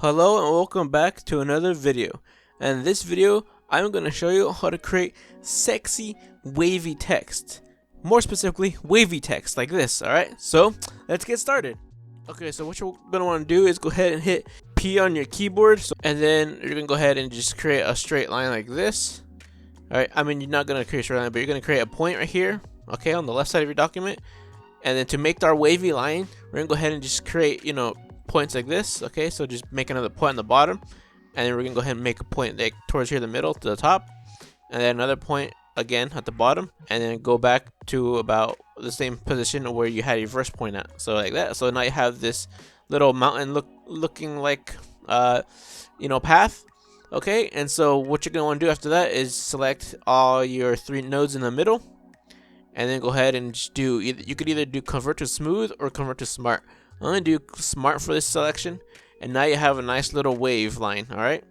Hello and welcome back to another video. And in this video, I'm going to show you how to create sexy wavy text. More specifically, wavy text like this, alright? So, let's get started. Okay, so what you're going to want to do is go ahead and hit P on your keyboard. And then you're going to go ahead and just create a straight line like this. Alright, I mean, you're not going to create a straight line, but you're going to create a point right here, okay, on the left side of your document. And then to make our wavy line, we're going to go ahead and just create, points like this. Okay, so just make another point on the bottom, and then we're gonna go ahead and make a point like towards here, the middle to the top, and then another point again at the bottom, and then go back to about the same position where you had your first point at. So like that. So now you have this little mountain looking like path. Okay, and so what you're gonna want to do after that is select all your 3 nodes in the middle, and then go ahead and just do you could either do convert to smooth or convert to smart. I'm going to do smart for this selection, and now you have a nice little wave line, alright?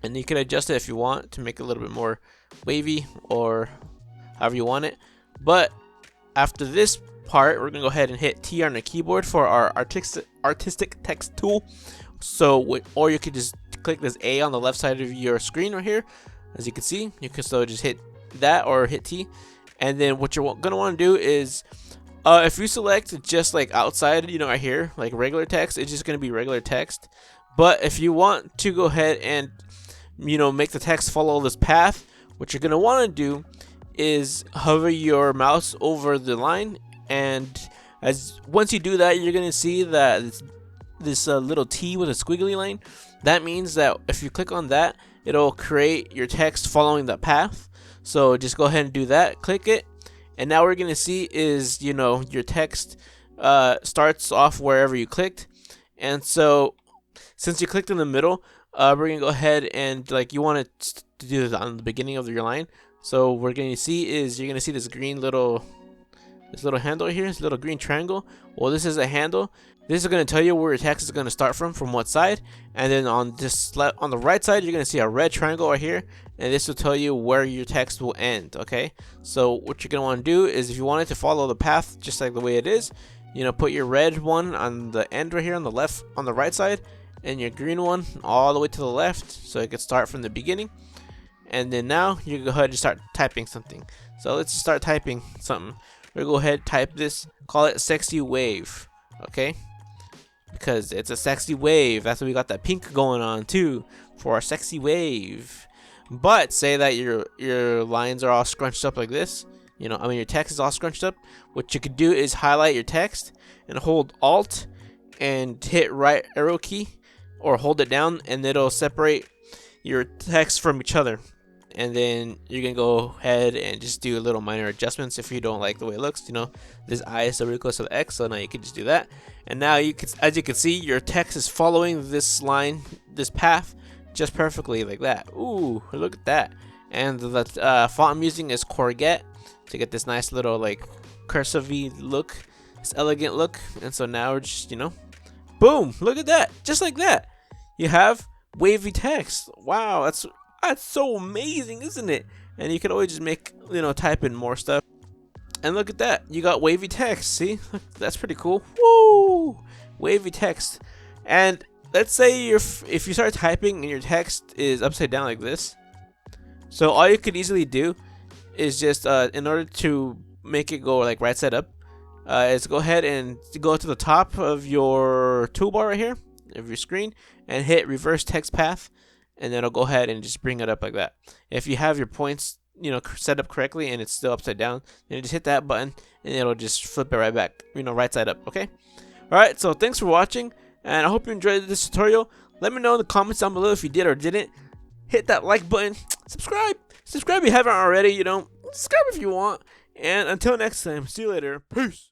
And you can adjust it if you want to make it a little bit more wavy or however you want it. But after this part, we're going to go ahead and hit T on the keyboard for our artistic text tool. So, or you could just click this A on the left side of your screen right here. As you can see, you can still just hit that or hit T. And then what you're going to want to do is if you select just like outside, right here, like regular text, it's just going to be regular text. But if you want to go ahead and, make the text follow this path, what you're going to want to do is hover your mouse over the line. And once you do that, you're going to see that this little T with a squiggly line. That means that if you click on that, it'll create your text following that path. So just go ahead and do that. Click it. And now what we're going to see is, your text starts off wherever you clicked. And so since you clicked in the middle, we're going to go ahead and you want it to do this on the beginning of your line. So what we're going to see is you're going to see this little handle here, this little green triangle. Well, this is a handle. This is going to tell you where your text is going to start from what side. And then on the right side, you're going to see a red triangle right here. And this will tell you where your text will end, okay? So what you're going to want to do is if you want it to follow the path just like the way it is, put your red one on the end right here on the right side, and your green one all the way to the left, so it could start from the beginning. And then now you can go ahead and start typing something. So let's just start typing something. We're going to go ahead and type this, call it sexy wave, okay? Because it's a sexy wave. That's why we got that pink going on too for our sexy wave. But say that your lines are all scrunched up like this. Your text is all scrunched up. What you could do is highlight your text and hold Alt and hit right arrow key, or hold it down, and it'll separate your text from each other. And then you can go ahead and just do a little minor adjustments if you don't like the way it looks. This I is so really close to the X, so now you can just do that. And now as you can see, your text is following this line, this path, just perfectly like that. Ooh, look at that. And the font I'm using is Courgette to get this nice little cursive-y look, this elegant look. And so now we're just boom, look at that, just like that. You have wavy text. Wow, that's so amazing, isn't it? And you can always just make type in more stuff. And look at that, you got wavy text. See, that's pretty cool. Woo, wavy text. And let's say if you start typing and your text is upside down like this, so all you could easily do is just in order to make it go right side up, is go ahead and go to the top of your toolbar right here of your screen and hit reverse text path, and then it'll go ahead and just bring it up like that. If you have your points set up correctly and it's still upside down, then you just hit that button and it'll just flip it right back, right side up. Okay, alright, so thanks for watching, and I hope you enjoyed this tutorial. Let me know in the comments down below if you did or didn't. Hit that like button, subscribe if you haven't already, subscribe if you want. And until next time, see you later, peace.